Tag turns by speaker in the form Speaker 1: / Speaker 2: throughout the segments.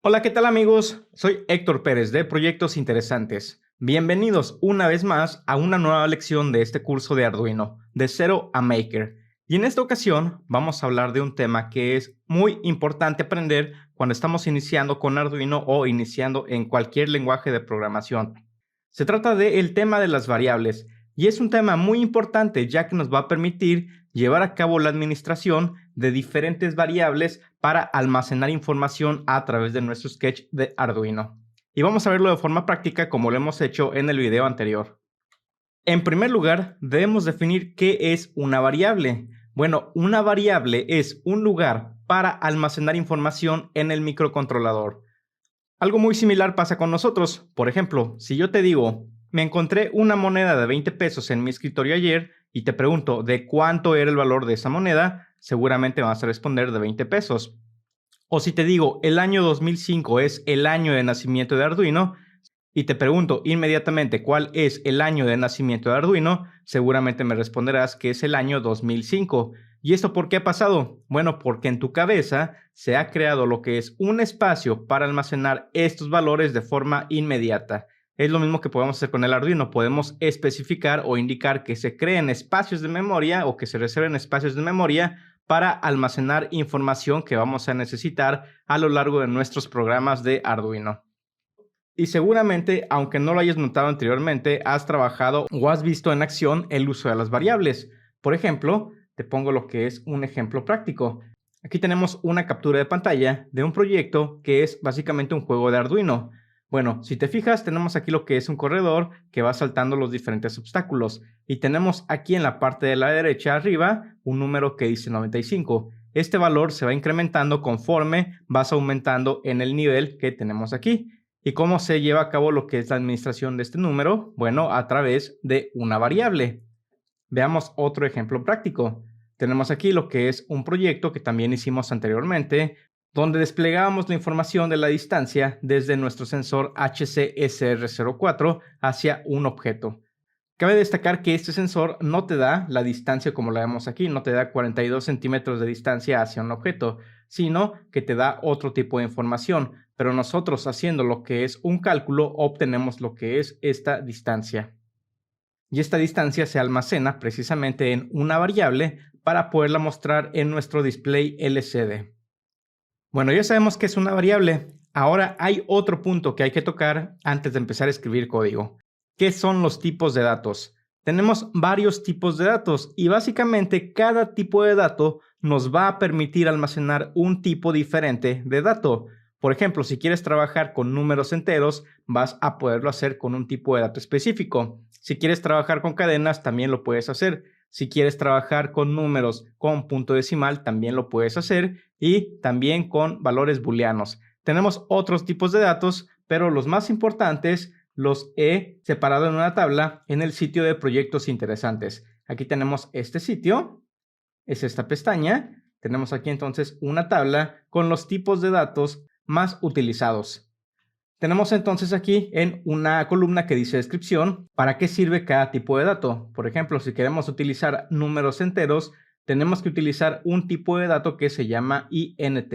Speaker 1: Hola, ¿qué tal amigos? Soy Héctor Pérez de Proyectos Interesantes. Bienvenidos una vez más a una nueva lección de este curso de Arduino, de cero a Maker. Y en esta ocasión vamos a hablar de un tema que es muy importante aprender cuando estamos iniciando con Arduino o iniciando en cualquier lenguaje de programación. Se trata del tema de las variables y es un tema muy importante ya que nos va a permitir llevar a cabo la administración de diferentes variables para almacenar información a través de nuestro sketch de Arduino. Y vamos a verlo de forma práctica como lo hemos hecho en el video anterior. En primer lugar, debemos definir qué es una variable. Bueno, una variable es un lugar para almacenar información en el microcontrolador. Algo muy similar pasa con nosotros. Por ejemplo, si yo te digo, me encontré una moneda de 20 pesos en mi escritorio ayer y te pregunto de cuánto era el valor de esa moneda, seguramente vas a responder de 20 pesos. O si te digo, el año 2005 es el año de nacimiento de Arduino y te pregunto inmediatamente cuál es el año de nacimiento de Arduino, seguramente me responderás que es el año 2005. ¿Y esto por qué ha pasado? Bueno, porque en tu cabeza se ha creado lo que es un espacio para almacenar estos valores de forma inmediata. Es lo mismo que podemos hacer con el Arduino. Podemos especificar o indicar que se creen espacios de memoria o que se reserven espacios de memoria para almacenar información que vamos a necesitar a lo largo de nuestros programas de Arduino. Y seguramente, aunque no lo hayas notado anteriormente, has trabajado o has visto en acción el uso de las variables. Por ejemplo, te pongo lo que es un ejemplo práctico. Aquí tenemos una captura de pantalla de un proyecto que es básicamente un juego de Arduino. Bueno, si te fijas, tenemos aquí lo que es un corredor que va saltando los diferentes obstáculos. Y tenemos aquí en la parte de la derecha arriba un número que dice 95. Este valor se va incrementando conforme vas aumentando en el nivel que tenemos aquí. ¿Y cómo se lleva a cabo lo que es la administración de este número? Bueno, a través de una variable. Veamos otro ejemplo práctico. Tenemos aquí lo que es un proyecto que también hicimos anteriormente, donde desplegábamos la información de la distancia desde nuestro sensor HCSR04 hacia un objeto. Cabe destacar que este sensor no te da la distancia como la vemos aquí, no te da 42 centímetros de distancia hacia un objeto, sino que te da otro tipo de información, pero nosotros haciendo lo que es un cálculo obtenemos lo que es esta distancia. Y esta distancia se almacena precisamente en una variable para poderla mostrar en nuestro display LCD. Bueno, ya sabemos que es una variable. Ahora hay otro punto que hay que tocar antes de empezar a escribir código. ¿Qué son los tipos de datos? Tenemos varios tipos de datos y básicamente cada tipo de dato nos va a permitir almacenar un tipo diferente de dato. Por ejemplo, si quieres trabajar con números enteros, vas a poderlo hacer con un tipo de dato específico. Si quieres trabajar con cadenas, también lo puedes hacer. Si quieres trabajar con números con punto decimal, también lo puedes hacer y también con valores booleanos. Tenemos otros tipos de datos, pero los más importantes los he separado en una tabla en el sitio de proyectos interesantes. Aquí tenemos este sitio, es esta pestaña. Tenemos aquí entonces una tabla con los tipos de datos más utilizados. Tenemos entonces aquí en una columna que dice descripción para qué sirve cada tipo de dato. Por ejemplo, si queremos utilizar números enteros, tenemos que utilizar un tipo de dato que se llama int.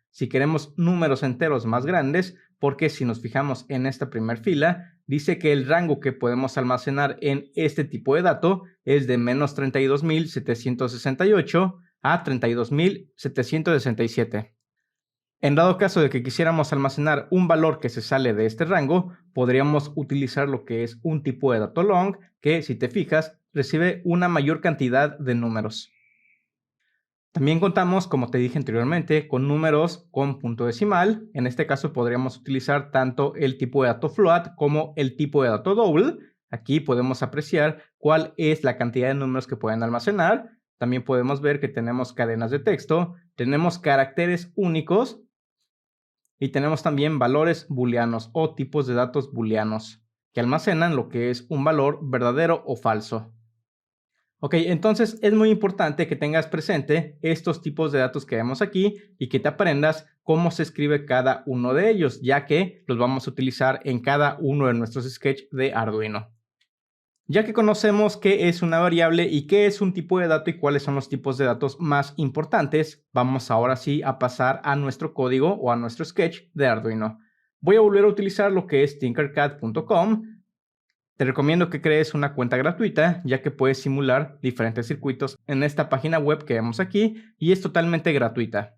Speaker 1: Si queremos números enteros más grandes, porque si nos fijamos en esta primera fila, dice que el rango que podemos almacenar en este tipo de dato es de menos 32.768 a 32.767. En dado caso de que quisiéramos almacenar un valor que se sale de este rango, podríamos utilizar lo que es un tipo de dato long, que si te fijas, recibe una mayor cantidad de números. También contamos, como te dije anteriormente, con números con punto decimal. En este caso podríamos utilizar tanto el tipo de dato float como el tipo de dato double. Aquí podemos apreciar cuál es la cantidad de números que pueden almacenar. También podemos ver que tenemos cadenas de texto, tenemos caracteres únicos y tenemos también valores booleanos o tipos de datos booleanos que almacenan lo que es un valor verdadero o falso. Ok, entonces es muy importante que tengas presente estos tipos de datos que vemos aquí y que te aprendas cómo se escribe cada uno de ellos, ya que los vamos a utilizar en cada uno de nuestros sketches de Arduino. Ya que conocemos qué es una variable y qué es un tipo de dato y cuáles son los tipos de datos más importantes, vamos ahora sí a pasar a nuestro código o a nuestro sketch de Arduino. Voy a volver a utilizar lo que es tinkercad.com. Te recomiendo que crees una cuenta gratuita, ya que puedes simular diferentes circuitos en esta página web que vemos aquí y es totalmente gratuita.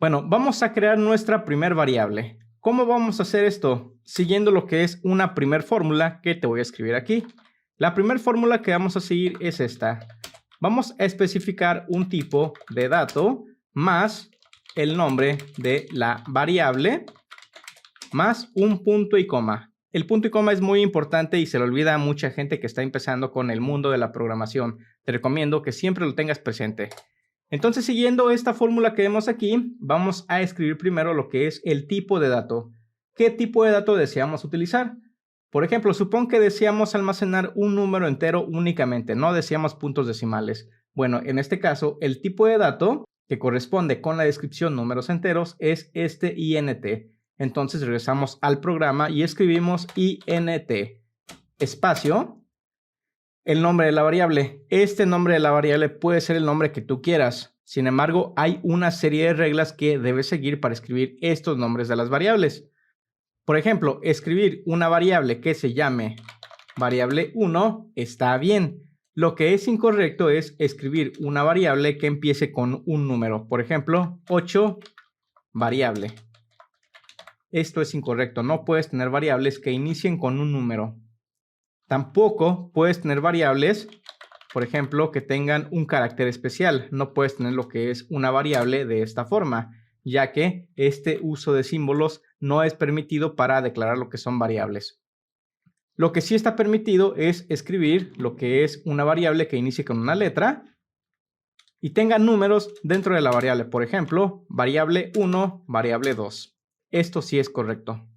Speaker 1: Bueno, vamos a crear nuestra primer variable. ¿Cómo vamos a hacer esto? Siguiendo lo que es una primer fórmula que te voy a escribir aquí. La primera fórmula que vamos a seguir es esta. Vamos a especificar un tipo de dato más el nombre de la variable más un punto y coma. El punto y coma es muy importante y se le olvida a mucha gente que está empezando con el mundo de la programación. Te recomiendo que siempre lo tengas presente. Entonces, siguiendo esta fórmula que vemos aquí, vamos a escribir primero lo que es el tipo de dato. ¿Qué tipo de dato deseamos utilizar? Por ejemplo, supón que deseamos almacenar un número entero únicamente, no deseamos puntos decimales. Bueno, en este caso, el tipo de dato que corresponde con la descripción números enteros es este int. Entonces regresamos al programa y escribimos int espacio el nombre de la variable. Este nombre de la variable puede ser el nombre que tú quieras. Sin embargo, hay una serie de reglas que debes seguir para escribir estos nombres de las variables. Por ejemplo, escribir una variable que se llame variable 1 está bien. Lo que es incorrecto es escribir una variable que empiece con un número. Por ejemplo, 8 variable. Esto es incorrecto. No puedes tener variables que inicien con un número. Tampoco puedes tener variables, por ejemplo, que tengan un carácter especial. No puedes tener lo que es una variable de esta forma, ya que este uso de símbolos no es permitido para declarar lo que son variables. Lo que sí está permitido es escribir lo que es una variable que inicie con una letra y tenga números dentro de la variable. Por ejemplo, variable 1, variable 2. Esto sí es correcto.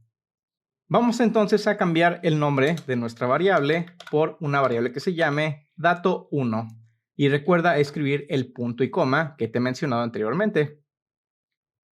Speaker 1: Vamos entonces a cambiar el nombre de nuestra variable por una variable que se llame dato1. Y recuerda escribir el punto y coma que te he mencionado anteriormente.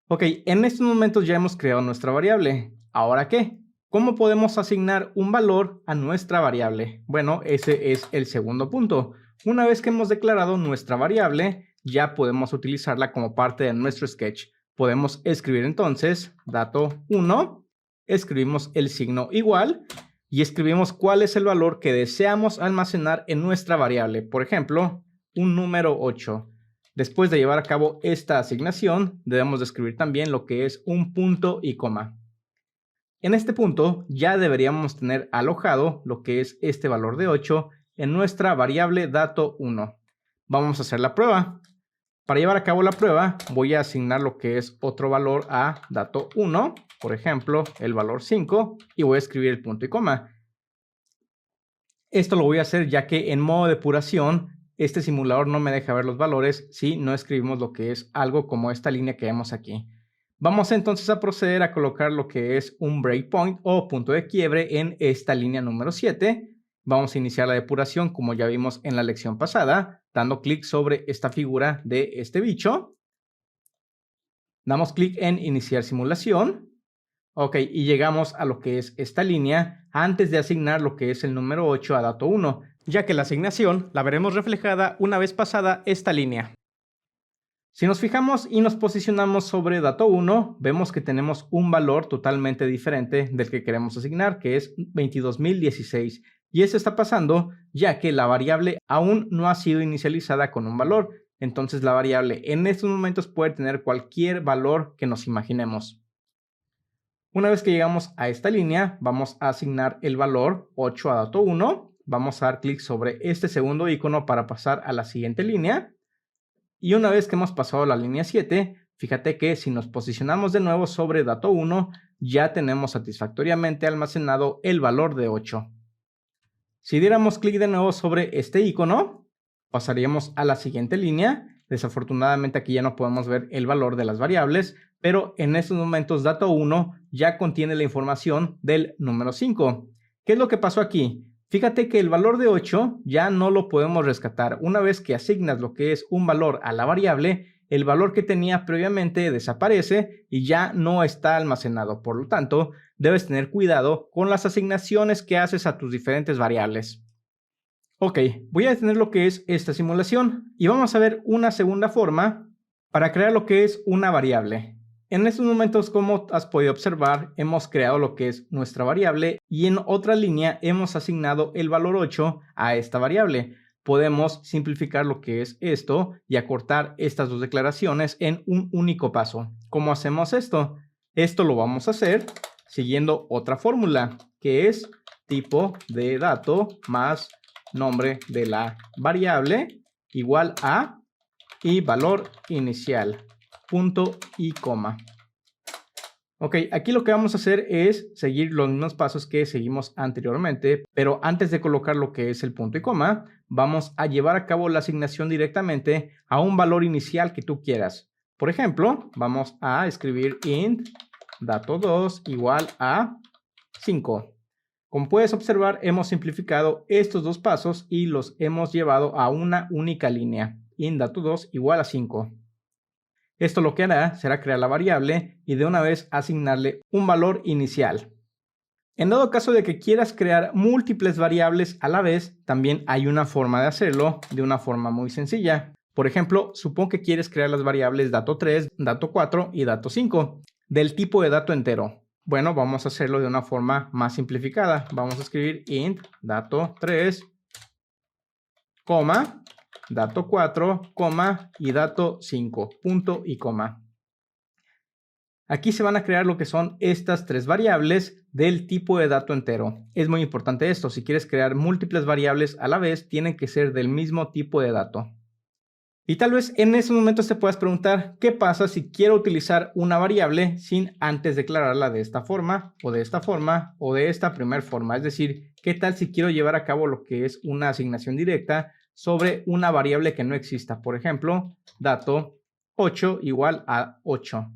Speaker 1: Ok, en estos momentos ya hemos creado nuestra variable. ¿Ahora qué? ¿Cómo podemos asignar un valor a nuestra variable? Bueno, ese es el segundo punto. Una vez que hemos declarado nuestra variable, ya podemos utilizarla como parte de nuestro sketch. Podemos escribir entonces dato1, escribimos el signo igual y escribimos cuál es el valor que deseamos almacenar en nuestra variable. Por ejemplo, un número 8. Después de llevar a cabo esta asignación, debemos de escribir también lo que es un punto y coma. En este punto ya deberíamos tener alojado lo que es este valor de 8 en nuestra variable dato1. Vamos a hacer la prueba. Para llevar a cabo la prueba, voy a asignar lo que es otro valor a dato1, por ejemplo, el valor 5, y voy a escribir el punto y coma. Esto lo voy a hacer ya que en modo depuración, este simulador no me deja ver los valores si no escribimos lo que es algo como esta línea que vemos aquí. Vamos entonces a proceder a colocar lo que es un breakpoint o punto de quiebre en esta línea número 7. Vamos a iniciar la depuración como ya vimos en la lección pasada, dando clic sobre esta figura de este bicho. Damos clic en iniciar simulación. Ok, y llegamos a lo que es esta línea antes de asignar lo que es el número 8 a dato 1, ya que la asignación la veremos reflejada una vez pasada esta línea. Si nos fijamos y nos posicionamos sobre dato 1, vemos que tenemos un valor totalmente diferente del que queremos asignar, que es 22.016. Y eso está pasando ya que la variable aún no ha sido inicializada con un valor. Entonces la variable en estos momentos puede tener cualquier valor que nos imaginemos. Una vez que llegamos a esta línea, vamos a asignar el valor 8 a dato 1. Vamos a dar clic sobre este segundo icono para pasar a la siguiente línea. Y una vez que hemos pasado la línea 7, fíjate que si nos posicionamos de nuevo sobre dato 1, ya tenemos satisfactoriamente almacenado el valor de 8. Si diéramos clic de nuevo sobre este icono, pasaríamos a la siguiente línea. Desafortunadamente aquí ya no podemos ver el valor de las variables, pero en estos momentos dato 1 ya contiene la información del número 5. ¿Qué es lo que pasó aquí? Fíjate que el valor de 8 ya no lo podemos rescatar. Una vez que asignas lo que es un valor a la variable, el valor que tenía previamente desaparece y ya no está almacenado. Por lo tanto, debes tener cuidado con las asignaciones que haces a tus diferentes variables. Ok, voy a detener lo que es esta simulación y vamos a ver una segunda forma para crear lo que es una variable. En estos momentos, como has podido observar, hemos creado lo que es nuestra variable y en otra línea hemos asignado el valor 8 a esta variable. Podemos simplificar lo que es esto y acortar estas dos declaraciones en un único paso. ¿Cómo hacemos esto? Esto lo vamos a hacer siguiendo otra fórmula, que es tipo de dato más nombre de la variable igual a y valor inicial, punto y coma. Ok, aquí lo que vamos a hacer es seguir los mismos pasos que seguimos anteriormente, pero antes de colocar lo que es el punto y coma, vamos a llevar a cabo la asignación directamente a un valor inicial que tú quieras. Por ejemplo, vamos a escribir int dato2 igual a 5. Como puedes observar, hemos simplificado estos dos pasos y los hemos llevado a una única línea. Int dato2 igual a 5. Esto lo que hará será crear la variable y de una vez asignarle un valor inicial. En dado caso de que quieras crear múltiples variables a la vez, también hay una forma de hacerlo de una forma muy sencilla. Por ejemplo, supón que quieres crear las variables dato3, dato4 y dato5 del tipo de dato entero. Bueno, vamos a hacerlo de una forma más simplificada. Vamos a escribir int dato3, coma, dato4, coma y dato5, punto y coma. Aquí se van a crear lo que son estas tres variables del tipo de dato entero. Es muy importante esto, si quieres crear múltiples variables a la vez, tienen que ser del mismo tipo de dato. Y tal vez en esos momentos te puedas preguntar, ¿qué pasa si quiero utilizar una variable sin antes declararla de esta forma, o de esta forma, o de esta primera forma? Es decir, ¿qué tal si quiero llevar a cabo lo que es una asignación directa sobre una variable que no exista? Por ejemplo, dato 8 igual a 8.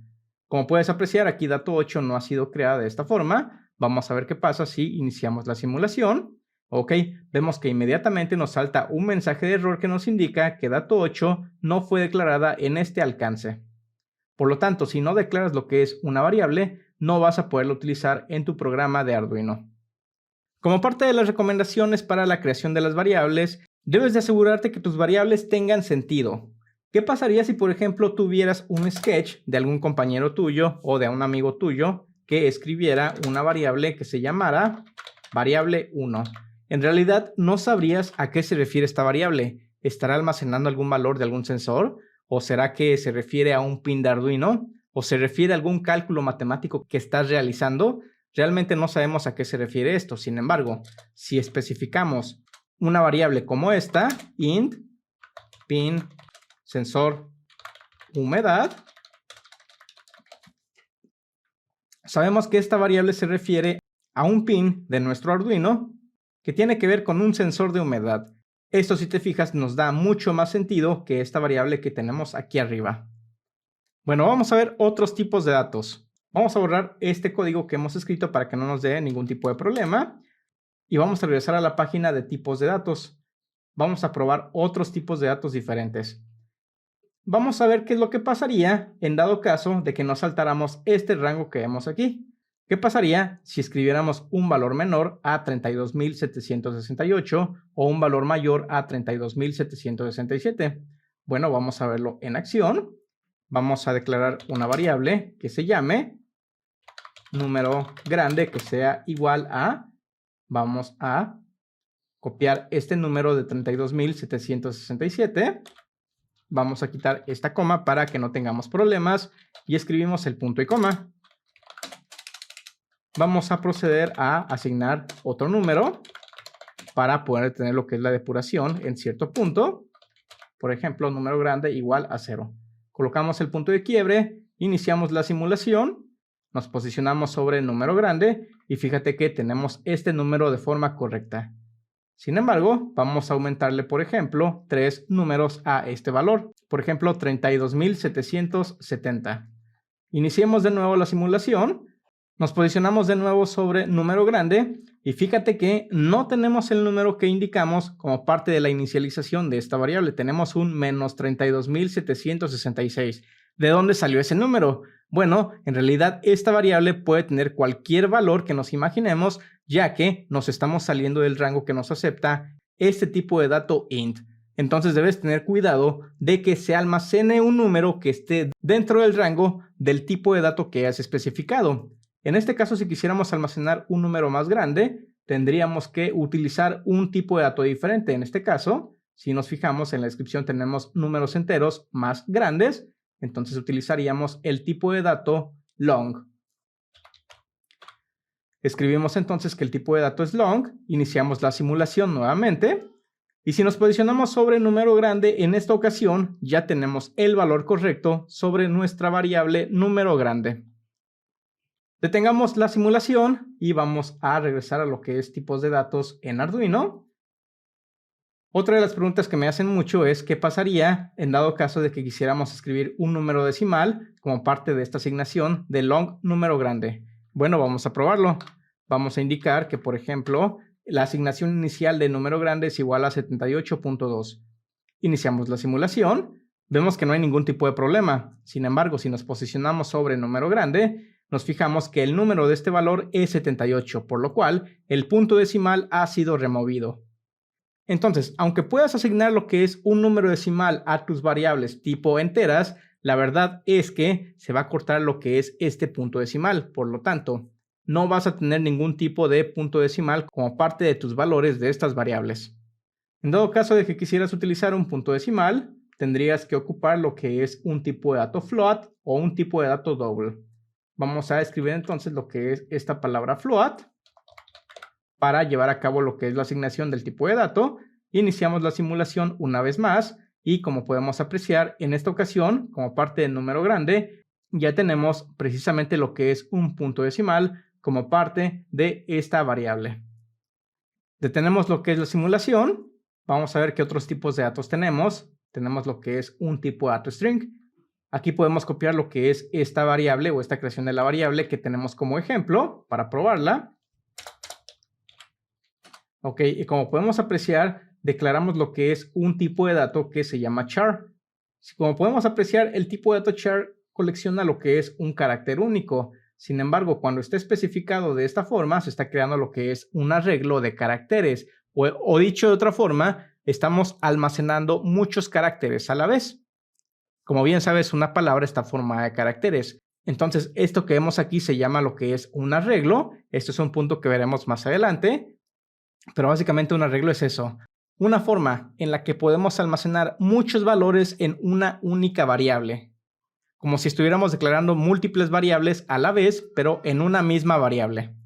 Speaker 1: Como puedes apreciar, aquí dato 8 no ha sido creada de esta forma. Vamos a ver qué pasa si iniciamos la simulación. Ok, vemos que inmediatamente nos salta un mensaje de error que nos indica que dato 8 no fue declarada en este alcance. Por lo tanto, si no declaras lo que es una variable, no vas a poderlo utilizar en tu programa de Arduino. Como parte de las recomendaciones para la creación de las variables, debes de asegurarte que tus variables tengan sentido. ¿Qué pasaría si, por ejemplo, tuvieras un sketch de algún compañero tuyo o de un amigo tuyo que escribiera una variable que se llamara variable 1? En realidad, no sabrías a qué se refiere esta variable. ¿Estará almacenando algún valor de algún sensor? ¿O será que se refiere a un pin de Arduino? ¿O se refiere a algún cálculo matemático que estás realizando? Realmente no sabemos a qué se refiere esto. Sin embargo, si especificamos una variable como esta, int pin sensor humedad, sabemos que esta variable se refiere a un pin de nuestro Arduino que tiene que ver con un sensor de humedad. Esto, si te fijas, nos da mucho más sentido que esta variable que tenemos aquí arriba. Bueno, vamos a ver otros tipos de datos. Vamos a borrar este código que hemos escrito para que no nos dé ningún tipo de problema. Y vamos a regresar a la página de tipos de datos. Vamos a probar otros tipos de datos diferentes. Vamos a ver qué es lo que pasaría en dado caso de que nos saltáramos este rango que vemos aquí. ¿Qué pasaría si escribiéramos un valor menor a 32.768 o un valor mayor a 32.767? Bueno, vamos a verlo en acción. Vamos a declarar una variable que se llame número grande que sea igual a, vamos a copiar este número de 32.767. Vamos a quitar esta coma para que no tengamos problemas y escribimos el punto y coma. Vamos a proceder a asignar otro número para poder tener lo que es la depuración en cierto punto. Por ejemplo, número grande igual a 0. Colocamos el punto de quiebre, iniciamos la simulación, nos posicionamos sobre el número grande y fíjate que tenemos este número de forma correcta. Sin embargo, vamos a aumentarle, por ejemplo, 3 números a este valor. Por ejemplo, 32.770. Iniciemos de nuevo la simulación. Nos posicionamos de nuevo sobre número grande y fíjate que no tenemos el número que indicamos como parte de la inicialización de esta variable. Tenemos un menos 32.766. ¿De dónde salió ese número? Bueno, en realidad esta variable puede tener cualquier valor que nos imaginemos, ya que nos estamos saliendo del rango que nos acepta este tipo de dato int. Entonces debes tener cuidado de que se almacene un número que esté dentro del rango del tipo de dato que has especificado. En este caso, si quisiéramos almacenar un número más grande, tendríamos que utilizar un tipo de dato diferente. En este caso, si nos fijamos en la descripción, tenemos números enteros más grandes, entonces utilizaríamos el tipo de dato long. Escribimos entonces que el tipo de dato es long, iniciamos la simulación nuevamente, y si nos posicionamos sobre el número grande, en esta ocasión ya tenemos el valor correcto sobre nuestra variable número grande. Detengamos la simulación y vamos a regresar a lo que es tipos de datos en Arduino. Otra de las preguntas que me hacen mucho es qué pasaría en dado caso de que quisiéramos escribir un número decimal como parte de esta asignación de long número grande. Bueno, vamos a probarlo. Vamos a indicar que, por ejemplo, la asignación inicial de número grande es igual a 78.2. Iniciamos la simulación. Vemos que no hay ningún tipo de problema. Sin embargo, si nos posicionamos sobre el número grande, nos fijamos que el número de este valor es 78, por lo cual el punto decimal ha sido removido. Entonces, aunque puedas asignar lo que es un número decimal a tus variables tipo enteras, la verdad es que se va a cortar lo que es este punto decimal. Por lo tanto, no vas a tener ningún tipo de punto decimal como parte de tus valores de estas variables. En dado caso de que quisieras utilizar un punto decimal, tendrías que ocupar lo que es un tipo de dato float o un tipo de dato double. Vamos a escribir entonces lo que es esta palabra float para llevar a cabo lo que es la asignación del tipo de dato. Iniciamos la simulación una vez más y como podemos apreciar en esta ocasión, como parte del número grande, ya tenemos precisamente lo que es un punto decimal como parte de esta variable. Detenemos lo que es la simulación. Vamos a ver qué otros tipos de datos tenemos. Tenemos lo que es un tipo de dato string. Aquí podemos copiar lo que es esta variable o esta creación de la variable que tenemos como ejemplo para probarla. Ok, y como podemos apreciar, declaramos lo que es un tipo de dato que se llama char. Como podemos apreciar, el tipo de dato char colecciona lo que es un carácter único. Sin embargo, cuando está especificado de esta forma, se está creando lo que es un arreglo de caracteres. O dicho de otra forma, estamos almacenando muchos caracteres a la vez. Como bien sabes, una palabra está formada de caracteres. Entonces, esto que vemos aquí se llama lo que es un arreglo. Esto es un punto que veremos más adelante. Pero básicamente un arreglo es eso. Una forma en la que podemos almacenar muchos valores en una única variable. Como si estuviéramos declarando múltiples variables a la vez, pero en una misma variable.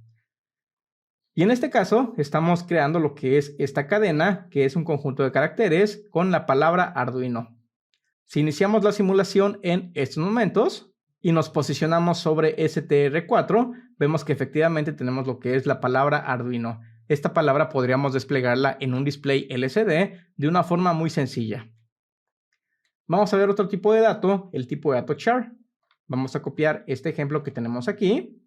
Speaker 1: Y en este caso, estamos creando lo que es esta cadena, que es un conjunto de caracteres con la palabra Arduino. Si iniciamos la simulación en estos momentos y nos posicionamos sobre STR4, vemos que efectivamente tenemos lo que es la palabra Arduino. Esta palabra podríamos desplegarla en un display LCD de una forma muy sencilla. Vamos a ver otro tipo de dato, el tipo de dato char. Vamos a copiar este ejemplo que tenemos aquí.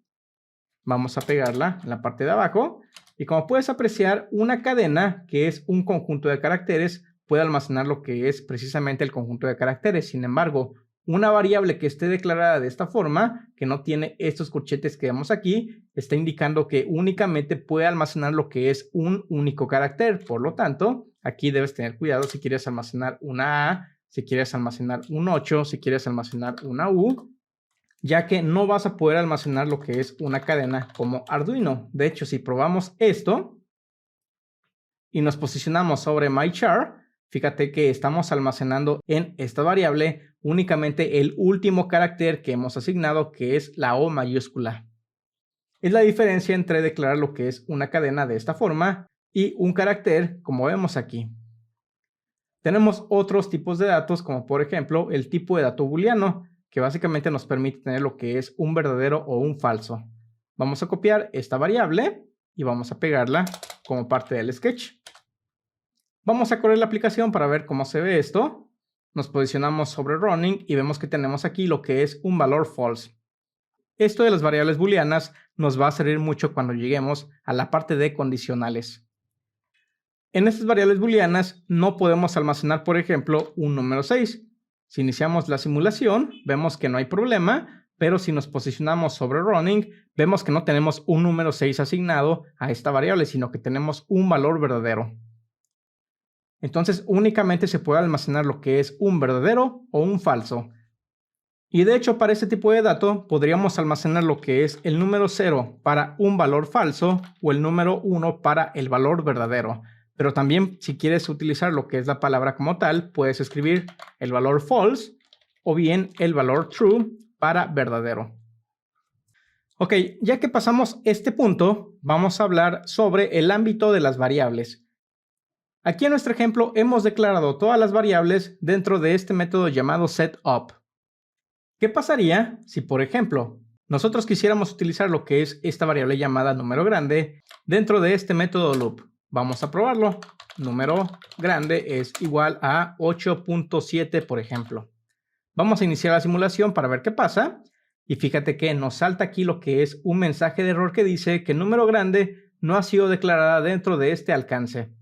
Speaker 1: Vamos a pegarla en la parte de abajo. Y como puedes apreciar, una cadena, que es un conjunto de caracteres, puede almacenar lo que es precisamente el conjunto de caracteres. Sin embargo, una variable que esté declarada de esta forma, que no tiene estos corchetes que vemos aquí, está indicando que únicamente puede almacenar lo que es un único carácter. Por lo tanto, aquí debes tener cuidado si quieres almacenar una A, si quieres almacenar un 8, si quieres almacenar una U, ya que no vas a poder almacenar lo que es una cadena como Arduino. De hecho, si probamos esto y nos posicionamos sobre mychar, fíjate que estamos almacenando en esta variable únicamente el último carácter que hemos asignado, que es la O mayúscula. Es la diferencia entre declarar lo que es una cadena de esta forma y un carácter como vemos aquí. Tenemos otros tipos de datos, como por ejemplo el tipo de dato booleano, que básicamente nos permite tener lo que es un verdadero o un falso. Vamos a copiar esta variable y vamos a pegarla como parte del sketch. Vamos a correr la aplicación para ver cómo se ve esto. Nos posicionamos sobre running y vemos que tenemos aquí lo que es un valor false. Esto de las variables booleanas nos va a servir mucho cuando lleguemos a la parte de condicionales. En estas variables booleanas no podemos almacenar, por ejemplo, un número 6. Si iniciamos la simulación, vemos que no hay problema, pero si nos posicionamos sobre running, vemos que no tenemos un número 6 asignado a esta variable, sino que tenemos un valor verdadero. Entonces únicamente se puede almacenar lo que es un verdadero o un falso. Y de hecho para este tipo de dato podríamos almacenar lo que es el número 0 para un valor falso o el número 1 para el valor verdadero. Pero también si quieres utilizar lo que es la palabra como tal, puedes escribir el valor false o bien el valor true para verdadero. Ok, ya que pasamos este punto, vamos a hablar sobre el ámbito de las variables. Aquí en nuestro ejemplo hemos declarado todas las variables dentro de este método llamado setup. ¿Qué pasaría si, por ejemplo, nosotros quisiéramos utilizar lo que es esta variable llamada número grande dentro de este método loop? Vamos a probarlo. Número grande es igual a 8.7, por ejemplo. Vamos a iniciar la simulación para ver qué pasa. Y fíjate que nos salta aquí lo que es un mensaje de error que dice que número grande no ha sido declarada dentro de este alcance.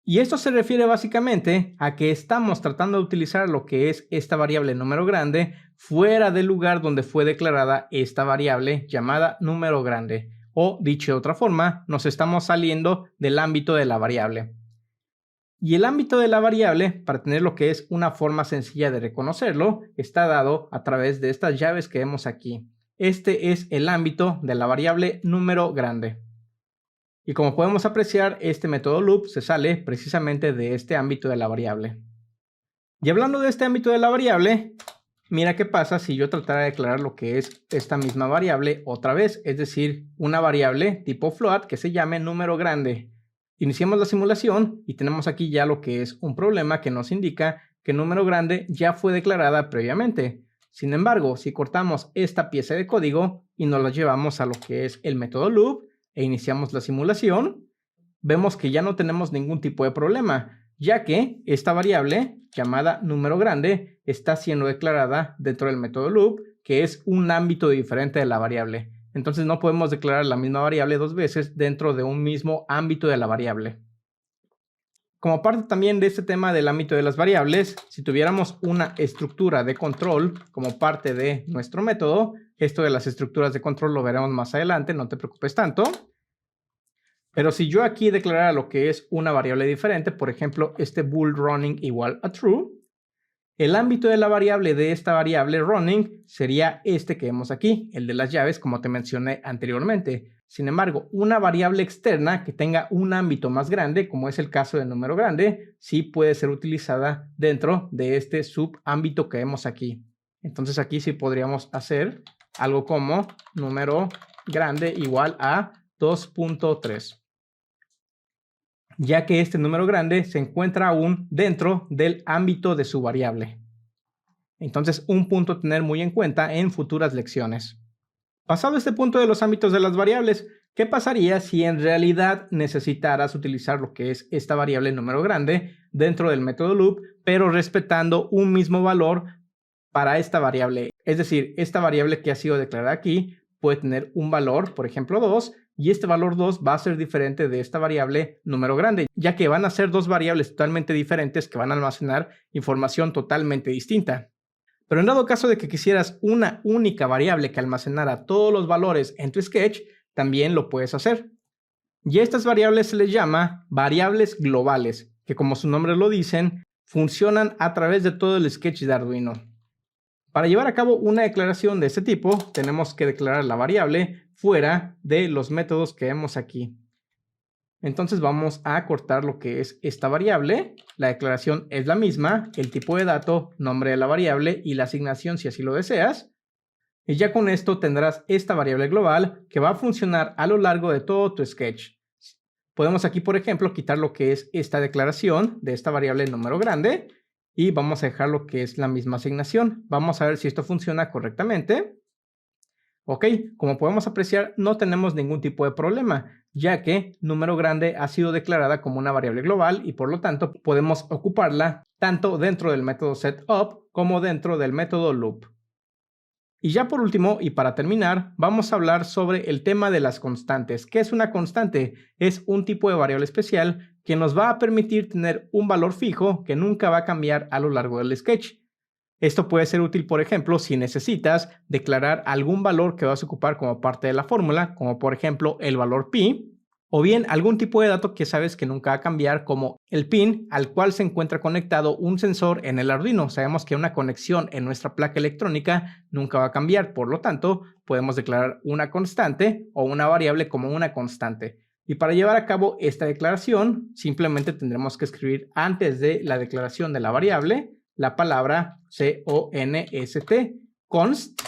Speaker 1: Y esto se refiere básicamente a que estamos tratando de utilizar lo que es esta variable número grande fuera del lugar donde fue declarada esta variable llamada número grande. O dicho de otra forma, nos estamos saliendo del ámbito de la variable. Y el ámbito de la variable, para tener lo que es una forma sencilla de reconocerlo, está dado a través de estas llaves que vemos aquí. Este es el ámbito de la variable número grande. Y como podemos apreciar, este método loop se sale precisamente de este ámbito de la variable. Y hablando de este ámbito de la variable, mira qué pasa si yo tratara de declarar lo que es esta misma variable otra vez, es decir, una variable tipo float que se llame número grande. Iniciamos la simulación y tenemos aquí ya lo que es un problema que nos indica que número grande ya fue declarada previamente. Sin embargo, si cortamos esta pieza de código y nos la llevamos a lo que es el método loop e iniciamos la simulación, vemos que ya no tenemos ningún tipo de problema, ya que esta variable llamada número grande está siendo declarada dentro del método loop, que es un ámbito diferente de la variable. Entonces no podemos declarar la misma variable dos veces dentro de un mismo ámbito de la variable. Como parte también de este tema del ámbito de las variables, si tuviéramos una estructura de control como parte de nuestro método, esto de las estructuras de control lo veremos más adelante, no te preocupes tanto. Pero si yo aquí declarara lo que es una variable diferente, por ejemplo, este bool running igual a true, el ámbito de la variable de esta variable running sería este que vemos aquí, el de las llaves, como te mencioné anteriormente. Sin embargo, una variable externa que tenga un ámbito más grande, como es el caso del número grande, sí puede ser utilizada dentro de este subámbito que vemos aquí. Entonces aquí sí podríamos hacer algo como número grande igual a 2.3. ya que este número grande se encuentra aún dentro del ámbito de su variable. Entonces, un punto a tener muy en cuenta en futuras lecciones. Pasado este punto de los ámbitos de las variables, ¿qué pasaría si en realidad necesitaras utilizar lo que es esta variable número grande dentro del método loop, pero respetando un mismo valor para esta variable? Es decir, esta variable que ha sido declarada aquí puede tener un valor, por ejemplo 2, y este valor 2 va a ser diferente de esta variable número grande, ya que van a ser dos variables totalmente diferentes que van a almacenar información totalmente distinta. Pero en dado caso de que quisieras una única variable que almacenara todos los valores en tu sketch, también lo puedes hacer. Y estas variables se les llama variables globales, que como su nombre lo dicen, funcionan a través de todo el sketch de Arduino. Para llevar a cabo una declaración de este tipo, tenemos que declarar la variable fuera de los métodos que vemos aquí. Entonces vamos a cortar lo que es esta variable. La declaración es la misma, el tipo de dato, nombre de la variable y la asignación si así lo deseas. Y ya con esto tendrás esta variable global que va a funcionar a lo largo de todo tu sketch. Podemos aquí, por ejemplo, quitar lo que es esta declaración de esta variable número grande y vamos a dejar lo que es la misma asignación. Vamos a ver si esto funciona correctamente. Ok, como podemos apreciar, no tenemos ningún tipo de problema, ya que número grande ha sido declarada como una variable global y por lo tanto podemos ocuparla tanto dentro del método setup como dentro del método loop. Y ya por último, y para terminar, vamos a hablar sobre el tema de las constantes. ¿Qué es una constante? Es un tipo de variable especial que nos va a permitir tener un valor fijo que nunca va a cambiar a lo largo del sketch. Esto puede ser útil, por ejemplo, si necesitas declarar algún valor que vas a ocupar como parte de la fórmula, como por ejemplo el valor pi, O bien algún tipo de dato que sabes que nunca va a cambiar, como el pin al cual se encuentra conectado un sensor en el Arduino. Sabemos que una conexión en nuestra placa electrónica nunca va a cambiar, por lo tanto podemos declarar una constante o una variable como una constante. Y para llevar a cabo esta declaración, simplemente tendremos que escribir antes de la declaración de la variable la palabra const,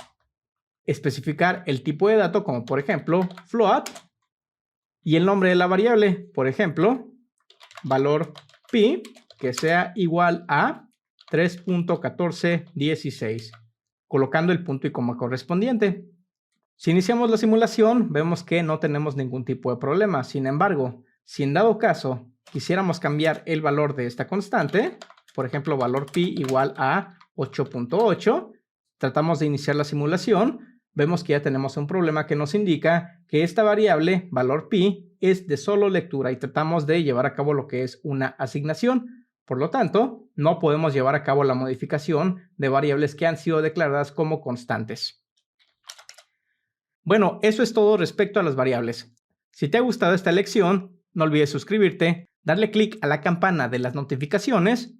Speaker 1: especificar el tipo de dato como por ejemplo float y el nombre de la variable, por ejemplo, valor pi, que sea igual a 3.1416, colocando el punto y coma correspondiente. Si iniciamos la simulación, vemos que no tenemos ningún tipo de problema. Sin embargo, si en dado caso quisiéramos cambiar el valor de esta constante, por ejemplo, valor pi igual a 8.8, tratamos de iniciar la simulación, vemos que ya tenemos un problema que nos indica que esta variable, valor pi, es de solo lectura y tratamos de llevar a cabo lo que es una asignación. Por lo tanto, no podemos llevar a cabo la modificación de variables que han sido declaradas como constantes. Bueno, eso es todo respecto a las variables. Si te ha gustado esta lección, no olvides suscribirte, darle clic a la campana de las notificaciones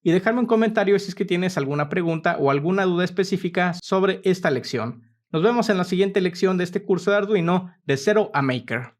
Speaker 1: y dejarme un comentario si es que tienes alguna pregunta o alguna duda específica sobre esta lección. Nos vemos en la siguiente lección de este curso de Arduino de 0 a Maker.